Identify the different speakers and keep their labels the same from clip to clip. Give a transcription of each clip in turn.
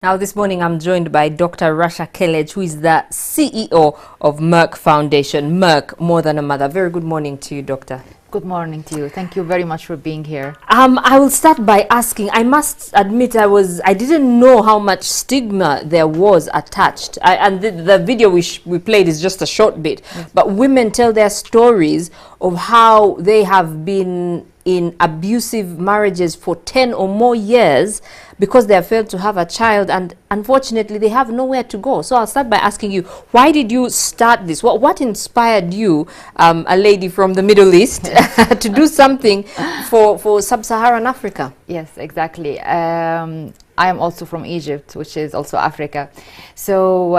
Speaker 1: Now this morning I'm joined by Dr. Rasha Kelej, who is the CEO of Merck Foundation. Merck, more than a mother. Very good morning to you, doctor.
Speaker 2: Good morning to you. Thank you very much for being here.
Speaker 1: I will start by asking, I must admit I didn't know how much stigma there was attached. And the video we played is just a short bit.
Speaker 2: Yes.
Speaker 1: But women tell their stories of how they have been in abusive marriages for 10 or more years because they have failed to have a child, and unfortunately they have nowhere to go. So I'll start by asking you, why did you start this? What inspired you, a lady from the Middle East, to do something for sub-Saharan Africa?
Speaker 2: Yes, exactly. I am also from Egypt, which is also Africa. So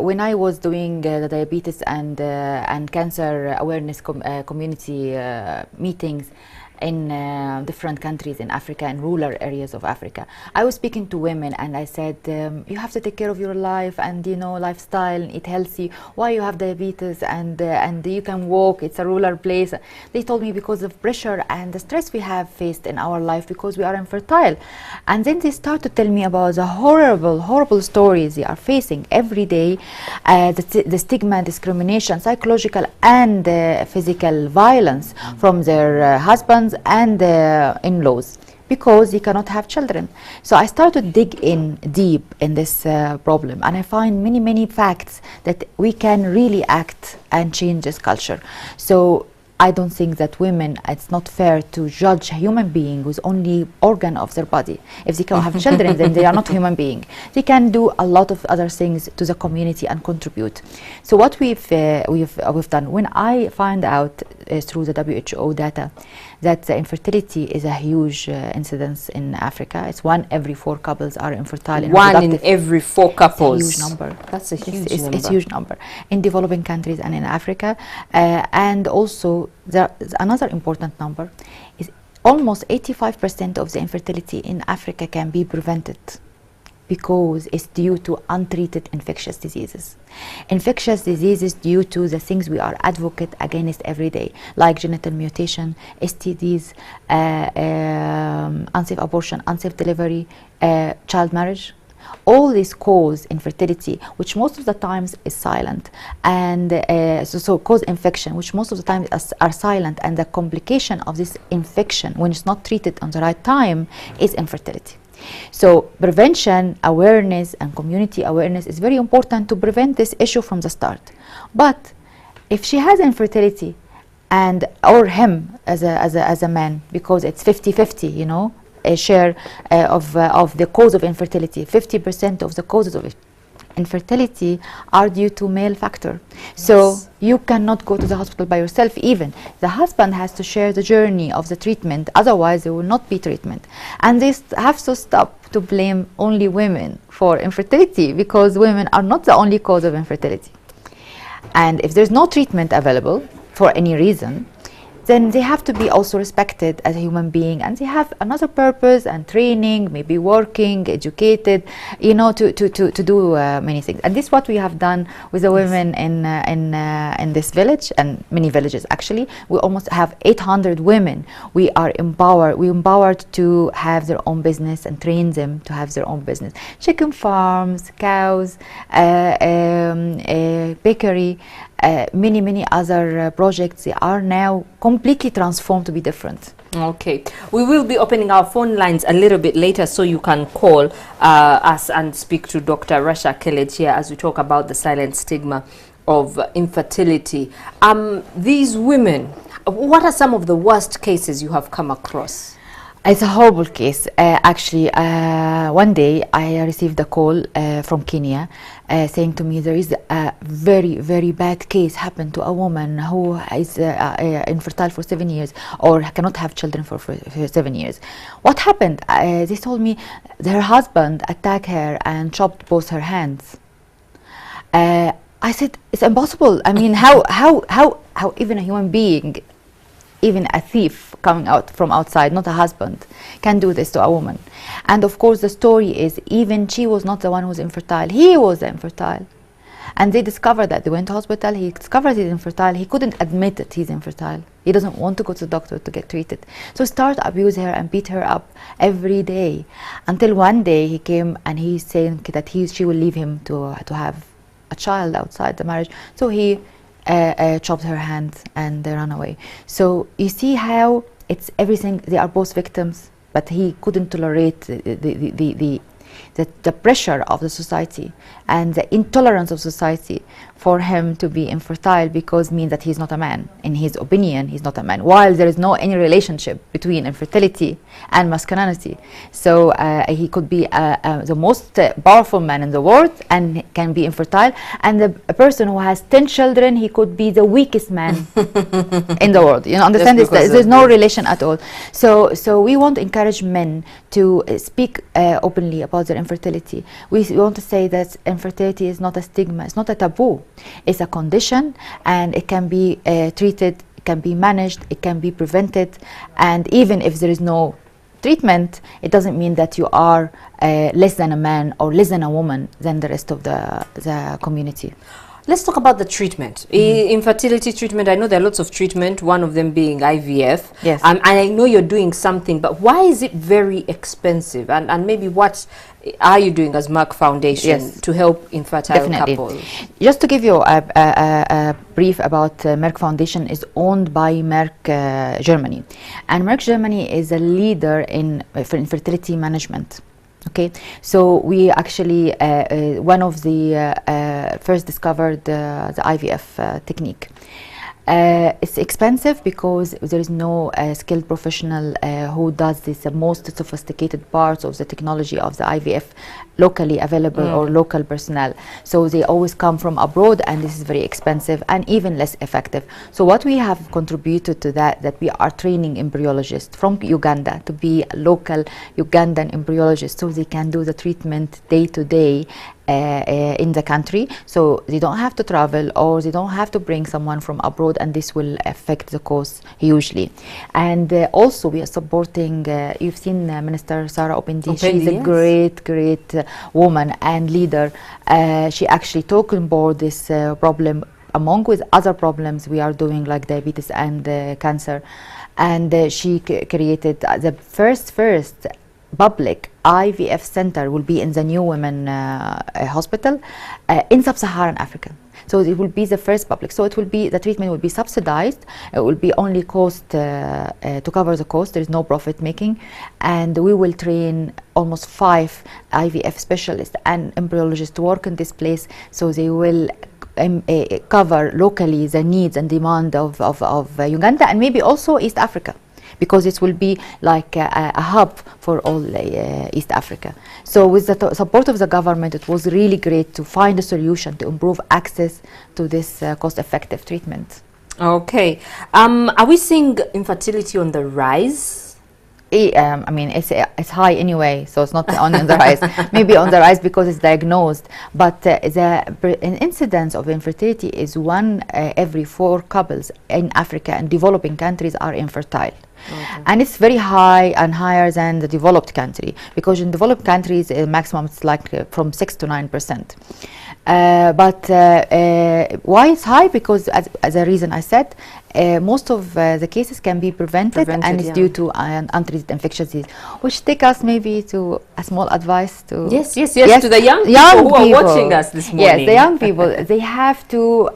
Speaker 2: when I was doing the diabetes and cancer awareness community meetings in different countries in Africa and rural areas of Africa, I was speaking to women and I said, you have to take care of your life and lifestyle and eat healthy. Why you have diabetes and you can walk, it's a rural place. They told me because of pressure and the stress we have faced in our life because we are infertile. And then they start to tell me about the horrible stories they are facing every day, the stigma, discrimination, psychological and physical violence from their husbands and in-laws because they cannot have children. So I started to dig in deep in this problem, and I find many facts that we can really act and change this culture. So I don't think that women, it's not fair to judge a human being who's only organ of their body. If they can have children, then they are not human being. They can do a lot of other things to the community and contribute. So what we've done, when I find out through the WHO data that the infertility is a huge incidence in Africa. It's 1 every 4 couples are infertile.
Speaker 1: One in every 4 couples.
Speaker 2: It's a huge number.
Speaker 1: That's a huge number.
Speaker 2: It's a huge number in developing countries and in Africa. And also, another important number is almost 85% of the infertility in Africa can be prevented because it's due to untreated infectious diseases. Infectious diseases due to the things we are advocate against every day, like genital mutation, STDs, unsafe abortion, unsafe delivery, child marriage. All these cause infertility, which most of the times is silent, and so cause infection, which most of the time are silent, and the complication of this infection when it's not treated on the right time is infertility. So prevention, awareness and community awareness is very important to prevent this issue from the start. But if she has infertility or him as a man, because it's 50-50, a share of the cause of infertility, 50% of the causes of infertility are due to male factor. Yes. So you cannot go to the hospital by yourself. Even the husband has to share the journey of the treatment, otherwise there will not be treatment. And they have to stop to blame only women for infertility, because women are not the only cause of infertility. And if there's no treatment available for any reason, then they have to be also respected as a human being, and they have another purpose and training, maybe working, educated, to do many things. And this is what we have done with the women in this village and many villages actually. We almost have 800 women. We empowered to have their own business and train them to have their own business. Chicken farms, cows, bakery, many other projects. They are now completely transformed to be different.
Speaker 1: Okay, we will be opening our phone lines a little bit later, so you can call us and speak to Dr. Rasha Kelej here as we talk about the silent stigma of infertility. These women, what are some of the worst cases you have come across?
Speaker 2: It's a horrible case. Actually, one day I received a call from Kenya saying to me there is a very bad case happened to a woman who is infertile for 7 years or cannot have children for 7 years. What happened? They told me her husband attacked her and chopped both her hands. I said, it's impossible. I mean, how even a human being, even a thief coming out from outside, not a husband, can do this to a woman? And of course the story is, even she was not the one who was infertile, he was infertile. And they discovered that. They went to hospital, he discovered he's infertile. He couldn't admit that he's infertile. He doesn't want to go to the doctor to get treated. So start abuse her and beat her up every day, until one day he came and he's saying that she will leave him to have a child outside the marriage. So he chopped her hands and they ran away. So you see how it's everything. They are both victims, but he couldn't tolerate the pressure of the society and the intolerance of society for him to be infertile, because means that he's not a man. In his opinion, he's not a man, while there is no any relationship between infertility and masculinity. So he could be the most powerful man in the world and can be infertile, and a person who has 10 children, he could be the weakest man in the world. You know, understand this? There's no relation at all. So we want to encourage men to speak openly about their infertility. We want to say that infertility is not a stigma, it's not a taboo. It's a condition, and it can be treated, it can be managed, it can be prevented, and even if there is no treatment, it doesn't mean that you are less than a man or less than a woman than the rest of the community.
Speaker 1: Let's talk about the treatment. Infertility treatment, I know there are lots of treatment, one of them being IVF.
Speaker 2: Yes.
Speaker 1: And I know you're doing something, but why is it very expensive? And maybe what are you doing as Merck Foundation to help infertile couples?
Speaker 2: Just to give you a brief about Merck Foundation is owned by Merck Germany. And Merck Germany is a leader in infertility management. Okay, so we actually one of the first discovered the IVF technique. It's expensive because there is no skilled professional who does this most sophisticated parts of the technology of the IVF locally available or local personnel. So they always come from abroad, and this is very expensive and even less effective. So what we have contributed to that we are training embryologists from Uganda to be local Ugandan embryologists, so they can do the treatment day to day in the country, so they don't have to travel or they don't have to bring someone from abroad, and this will affect the cost hugely. And also we are supporting, you've seen Minister Sarah Opendi. She's a great woman and leader. She actually took on board this problem among with other problems we are doing like diabetes and cancer, and she created the first public IVF center will be in the New Women Hospital in Sub-Saharan Africa. So it will be the first public. So it will be, the treatment will be subsidized. It will be only cost to cover the cost. There is no profit making, and we will train almost 5 IVF specialists and embryologists to work in this place. So they will cover locally the needs and demand of Uganda and maybe also East Africa, because it will be like a hub for all East Africa. So with the support of the government, it was really great to find a solution to improve access to this cost-effective treatment.
Speaker 1: Okay. Are we seeing infertility on the rise?
Speaker 2: I mean, it's high anyway, so it's not on the rise. Maybe on the rise because it's diagnosed, but the incidence of infertility is 1 every 4 couples in Africa and developing countries are infertile. Okay. And it's very high and higher than the developed country, because in developed countries maximum it's like from 6 to 9%. But why it's high? Because as a reason I said, most of the cases can be prevented and it's due to untreated infectious disease, which take us maybe to a small advice to
Speaker 1: yes, to the young people who are watching us this morning.
Speaker 2: Yes, the young people, they have to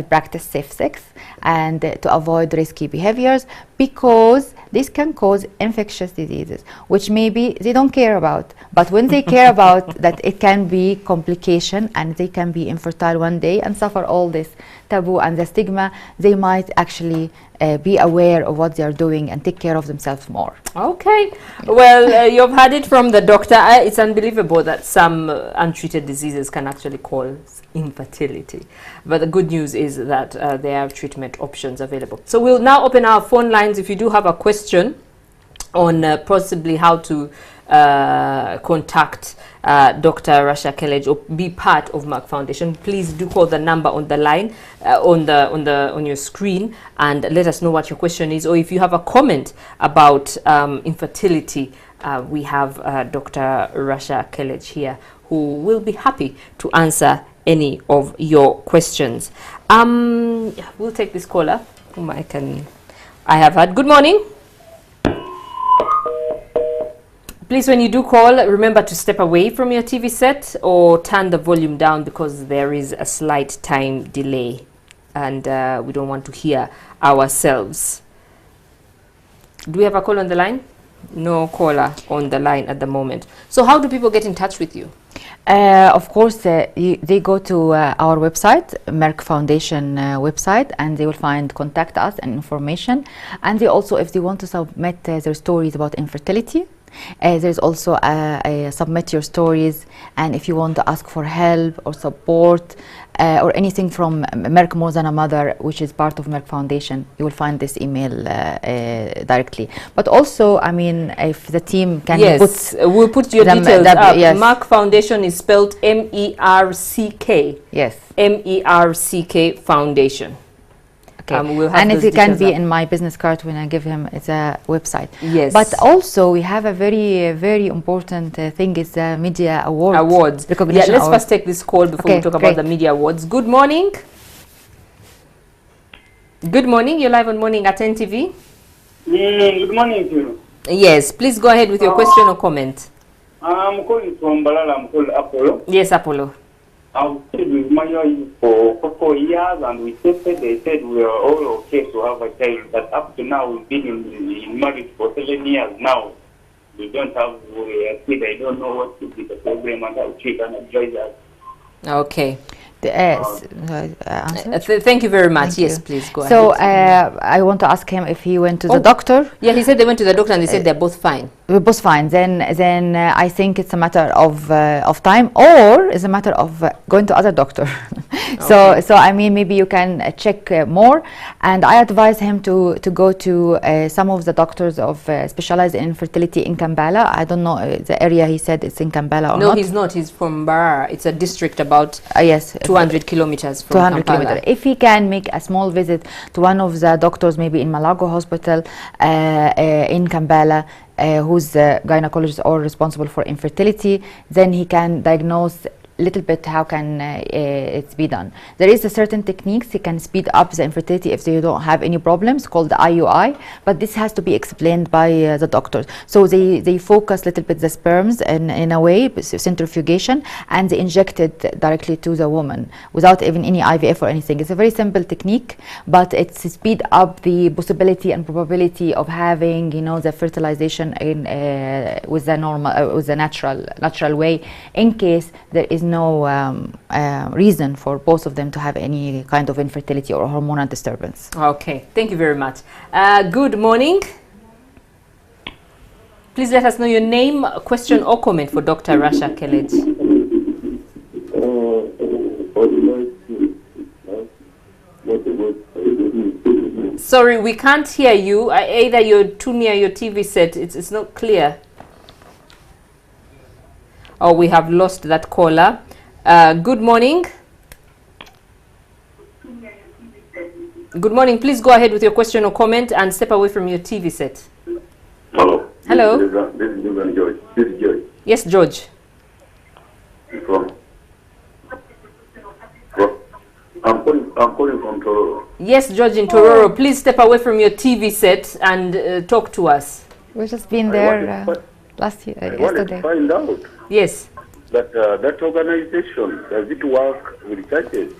Speaker 2: practice safe sex and to avoid risky behaviors, because this can cause infectious diseases, which maybe they don't care about. But when they care about that, it can be complication and they can be infertile one day and suffer all this taboo and the stigma. They might actually be aware of what they are doing and take care of themselves more.
Speaker 1: Okay. Well, you've heard it from the doctor. It's unbelievable that some untreated diseases can actually cause infertility. But the good news is that there are treatment options available. So we'll now open our phone lines. If you do have a question on possibly how to contact Dr. Rasha Kelej or be part of Merck Foundation, please do call the number on the line on your screen and let us know what your question is, or if you have a comment about infertility, we have Dr. Rasha Kelej here who will be happy to answer any of your questions. We'll take this caller whom I have had. Good morning. Please, when you do call, remember to step away from your TV set or turn the volume down, because there is a slight time delay and we don't want to hear ourselves. Do we have a call on the line? No caller on the line at the moment. So how do people get in touch with you?
Speaker 2: Of course, they go to our website, Merck Foundation website, and they will find contact us and information. And they also, if they want to submit their stories about infertility, there's also submit your stories, and if you want to ask for help or support or anything from Merck More Than a Mother, which is part of Merck Foundation, you will find this email directly. But also, I mean, if the team can
Speaker 1: we'll put your details up.
Speaker 2: Yes.
Speaker 1: Merck Foundation is spelled M-E-R-C-K.
Speaker 2: Yes.
Speaker 1: M-E-R-C-K Foundation. We'll have
Speaker 2: and
Speaker 1: those
Speaker 2: it can be
Speaker 1: up
Speaker 2: in my business card when I give him. It's a website.
Speaker 1: Yes.
Speaker 2: But also we have a very important thing is the media awards.
Speaker 1: Recognition. Yeah. Let's first take this call before we talk about the media awards. Good morning. Good morning. You're live on Morning at NTV.
Speaker 3: Good morning to you.
Speaker 1: Yes. Please go ahead with your question or comment.
Speaker 3: I'm calling from Balala. I'm called Apollo.
Speaker 1: Yes, Apollo.
Speaker 3: I've stayed with my wife for 4 years, and we tested. They said we are all okay to have a child. But up to now, we've been in marriage for 7 years now. We don't have a kid. I don't know what to be the problem, and how she can advise us.
Speaker 1: Okay.
Speaker 2: answer?
Speaker 1: Thank you very much. Yes, please go ahead.
Speaker 2: So I want to ask him if he went to the doctor.
Speaker 1: Yeah, he said they went to the doctor and they said they're both fine.
Speaker 2: We're both fine. Then I think it's a matter of time, or it's a matter of going to other doctor.
Speaker 1: Okay.
Speaker 2: So I mean, maybe you can check more. And I advise him to go to some of the doctors of specialized in infertility in Kampala. I don't know the area he said it's in Kampala or not.
Speaker 1: No, he's not. He's from Bara. It's a district about
Speaker 2: yes,
Speaker 1: 200 kilometers from
Speaker 2: 200
Speaker 1: Kampala.
Speaker 2: kilometers. If he can make a small visit to one of the doctors, maybe in Malago Hospital in Kampala, who's the gynecologist or responsible for infertility, then he can diagnose little bit how can it be done. There is a certain techniques he can speed up the infertility if they don't have any problems, called the IUI, but this has to be explained by the doctors. So they focus little bit the sperms in a way, centrifugation, and they inject it directly to the woman without even any IVF or anything. It's a very simple technique, but it's speed up the possibility and probability of having, you know, the fertilization in with the normal with the natural way, in case there is no reason for both of them to have any kind of infertility or hormonal disturbance.
Speaker 1: Okay, thank you very much. Good morning. Please let us know your name, question or comment for Dr. Rasha Kelej. Sorry, we can't hear you. Either you're too near your TV set, it's not clear. Oh, we have lost that caller. Good morning. Good morning. Please go ahead with your question or comment and step away from your TV set.
Speaker 4: Hello.
Speaker 1: Hello.
Speaker 4: This is George. This is George.
Speaker 1: Yes, George.
Speaker 4: I'm calling from Tororo.
Speaker 1: Yes, George in Tororo. Please step away from your TV set and talk to us.
Speaker 2: We've just been there last year,
Speaker 4: I wanted
Speaker 2: yesterday.
Speaker 4: to find out
Speaker 1: Yes.
Speaker 4: that that organization, does it work with churches?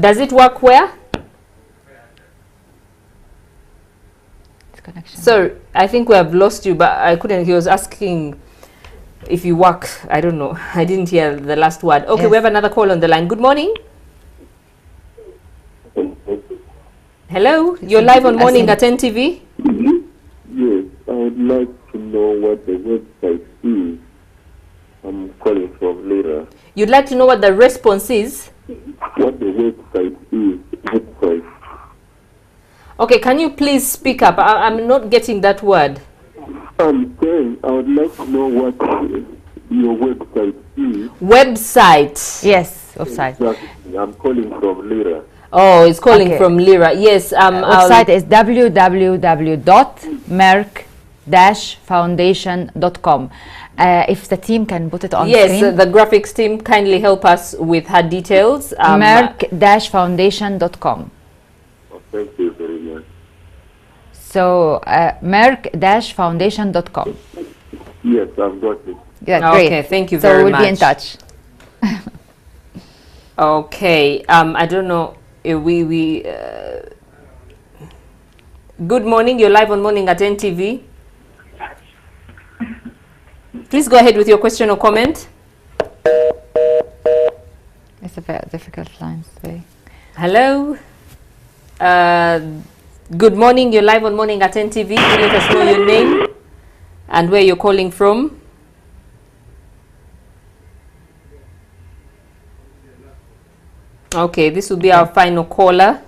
Speaker 1: Does it work where?
Speaker 2: Connection.
Speaker 1: So I think we have lost you, but I couldn't. He was asking if you work. I don't know. I didn't hear the last word. Okay,
Speaker 2: Yes.
Speaker 1: we have another call on the line. Good morning. Hello, you're live on Morning at NTV.
Speaker 4: Yes, I would like to know what the website is. I'm calling from Lira.
Speaker 1: You'd like to know what the response is?
Speaker 4: What the website is. Website.
Speaker 1: Okay, can you please speak up? I'm not getting that word.
Speaker 4: I'm saying I would like to know what your website is.
Speaker 1: Website.
Speaker 2: Yes, website.
Speaker 4: Exactly. I'm calling from Lira.
Speaker 1: Oh, it's calling
Speaker 2: Okay.
Speaker 1: from Lira. Yes.
Speaker 2: Website is www.merck-foundation.com, If the team can put it on
Speaker 1: Yes,
Speaker 2: screen.
Speaker 1: the graphics team kindly help us with her details.
Speaker 2: Merck-foundation.com.
Speaker 4: Oh, thank you very much.
Speaker 2: So Merck-foundation.com.
Speaker 4: Yes, I've got it.
Speaker 2: Yeah,
Speaker 1: Okay,
Speaker 2: great.
Speaker 1: thank you
Speaker 2: So
Speaker 1: very
Speaker 2: we'll be in
Speaker 1: much.
Speaker 2: touch.
Speaker 1: Okay, I don't know if good morning, you're live on Morning at NTV. Please go ahead with your question or comment.
Speaker 2: It's a very difficult line today.
Speaker 1: Hello. Good morning, you're live on Morning at NTV. Do let us know your name and where you're calling from. Okay, this will be our final caller.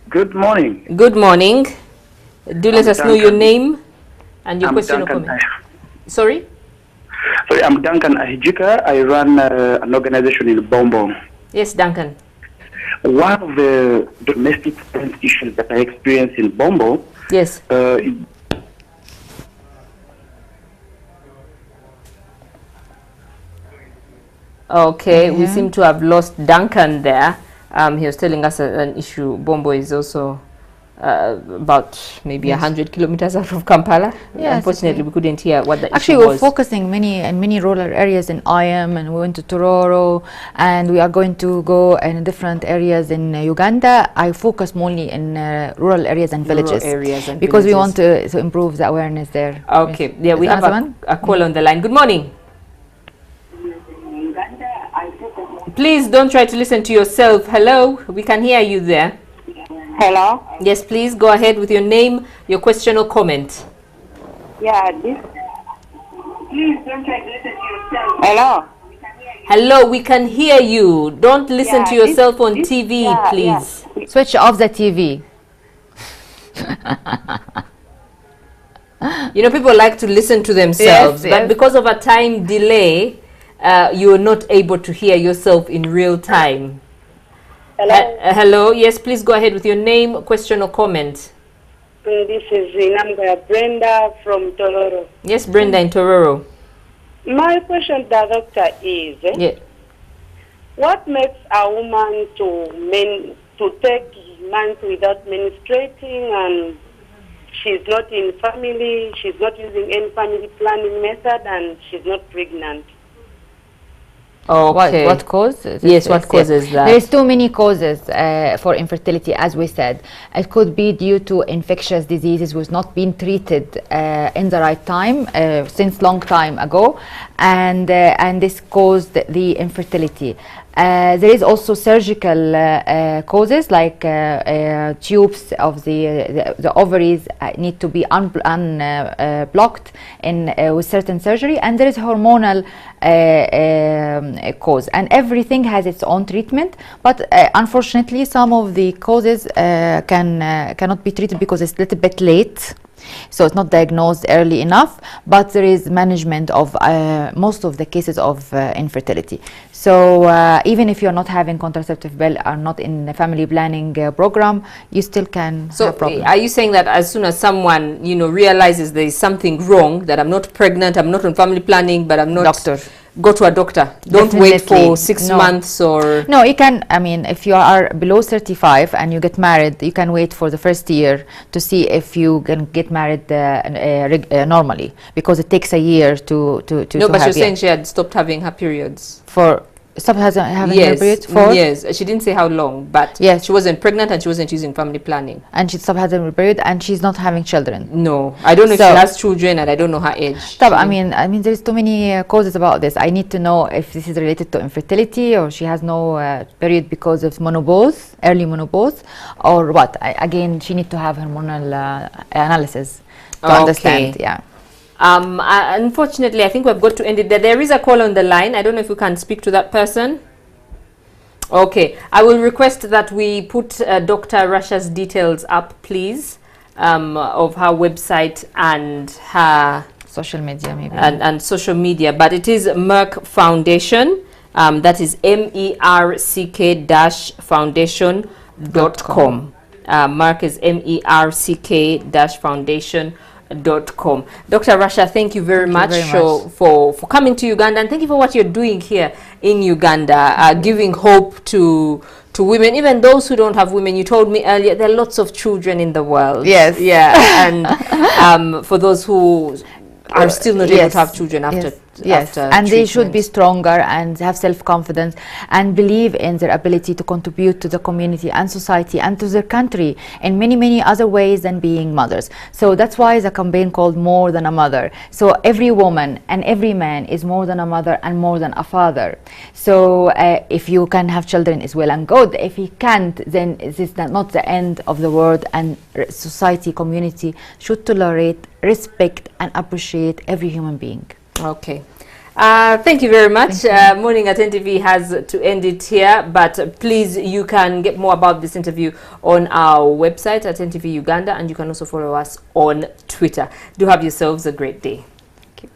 Speaker 5: Good morning.
Speaker 1: Good morning. Do let us know your
Speaker 5: Duncan.
Speaker 1: name and your
Speaker 5: I'm
Speaker 1: question or
Speaker 5: Duncan.
Speaker 1: comment. Sorry?
Speaker 5: Sorry, I'm Duncan Ahijika. I run an organization in Bombo.
Speaker 1: Yes, Duncan.
Speaker 5: One of the domestic violence issues that I experience in Bombo
Speaker 1: Yes. Okay, we seem to have lost Duncan there. He was telling us an issue. Bombo is also about maybe 100 kilometers out of Kampala.
Speaker 2: Yes,
Speaker 1: Unfortunately, we couldn't hear what the
Speaker 2: Actually,
Speaker 1: issue
Speaker 2: we're
Speaker 1: was.
Speaker 2: focusing in many rural areas in IM, and we went to Tororo, and we are going to go in different areas in Uganda. I focus mainly in rural areas and
Speaker 1: Rural
Speaker 2: villages,
Speaker 1: areas and
Speaker 2: because we want
Speaker 1: villages.
Speaker 2: to improve the awareness there.
Speaker 1: Okay, yeah, we
Speaker 2: Is
Speaker 1: have
Speaker 2: another one?
Speaker 1: a call on the line. Good morning. Please don't try to listen to yourself. Hello, we can hear you there.
Speaker 6: Hello?
Speaker 1: Yes, please go ahead with your name, your question or comment.
Speaker 6: Yeah, this. Please don't try to listen to yourself. Hello?
Speaker 1: Hello, we can hear you. Don't listen to yourself on TV, please.
Speaker 2: Switch off the TV.
Speaker 1: You know, people like to listen to themselves,
Speaker 2: Yes,
Speaker 1: but
Speaker 2: yes.
Speaker 1: because of a time delay, you are not able to hear yourself in real time.
Speaker 6: Hello?
Speaker 1: Hello, yes, please go ahead with your name, question or comment.
Speaker 6: This is Inamga Brenda from Tororo.
Speaker 1: Yes, Brenda in Tororo.
Speaker 6: My question to the doctor is,
Speaker 1: Yeah.
Speaker 6: what makes a woman to take months without menstruating, and she's not in family, she's not using any family planning method, and she's not pregnant?
Speaker 1: Okay.
Speaker 2: What causes?
Speaker 1: Yes, what causes that?
Speaker 2: There's too many causes for infertility, as we said. It could be due to infectious diseases which not been treated in the right time since long time ago, and this caused the infertility. There is also surgical causes, like tubes of the ovaries need to be blocked with certain surgery, and there is hormonal cause, and everything has its own treatment. But unfortunately, some of the causes cannot be treated because it's a little bit late. So it's not diagnosed early enough, but there is management of most of the cases of infertility. So even if you're not having contraceptive pill or not in the family planning program, you still can
Speaker 1: So
Speaker 2: have problems.
Speaker 1: are you saying that as soon as someone, you know, realizes there is something wrong, that I'm not pregnant, I'm not on family planning, but I'm not...
Speaker 2: Doctor.
Speaker 1: Go to a doctor. Don't wait for
Speaker 2: Definitely.
Speaker 1: 6
Speaker 2: No.
Speaker 1: months or...
Speaker 2: No, you can, I mean, if you are below 35 and you get married, you can wait for the first year to see if you can get married normally, because it takes a year to
Speaker 1: No, but
Speaker 2: have,
Speaker 1: you're saying she had stopped having her periods.
Speaker 2: for stop having her
Speaker 1: Yes,
Speaker 2: period for
Speaker 1: yes. She didn't say how long, but
Speaker 2: Yes.
Speaker 1: she wasn't pregnant and she wasn't using family planning.
Speaker 2: and she stopped having her period and she's not having children.
Speaker 1: No, I don't know if
Speaker 2: So-
Speaker 1: she has children and I don't know her age.
Speaker 2: Stop, I mean there's too many causes about this. I need to know if this is related to infertility, or she has no period because of menopause, early menopause, or what. Again, she need to have hormonal analysis to understand. Yeah.
Speaker 1: Unfortunately, I think we've got to end it there. There is a call on the line. I don't know if we can speak to that person. Okay, I will request that we put Dr. Rasha's details up, please, of her website and her
Speaker 2: Social media, maybe.
Speaker 1: and social media. But it is Merck Foundation. That is MERCK-foundation.com. Merck is MERCK-foundation.com. gmail.com. Dr. Rasha, thank you very much for coming to Uganda, and thank you for what you're doing here in Uganda, giving hope to women, even those who don't have women. You told me earlier there are lots of children in the world.
Speaker 2: Yes.
Speaker 1: Yeah. And for those who are still not able to have children after
Speaker 2: Yes,
Speaker 1: after
Speaker 2: and they should
Speaker 1: treatment.
Speaker 2: be stronger and have self-confidence and believe in their ability to contribute to the community and society and to their country in many, many other ways than being mothers. So that's why the campaign called More Than a Mother. So every woman and every man is more than a mother and more than a father. So if you can have children, it's well and good. If you can't, then it's not the end of the world, and society, community should tolerate, respect and appreciate every human being.
Speaker 1: Okay. Thank you very much. Morning at NTV has to end it here, but please, you can get more about this interview on our website at NTV Uganda, and you can also follow us on Twitter. Do have yourselves a great day.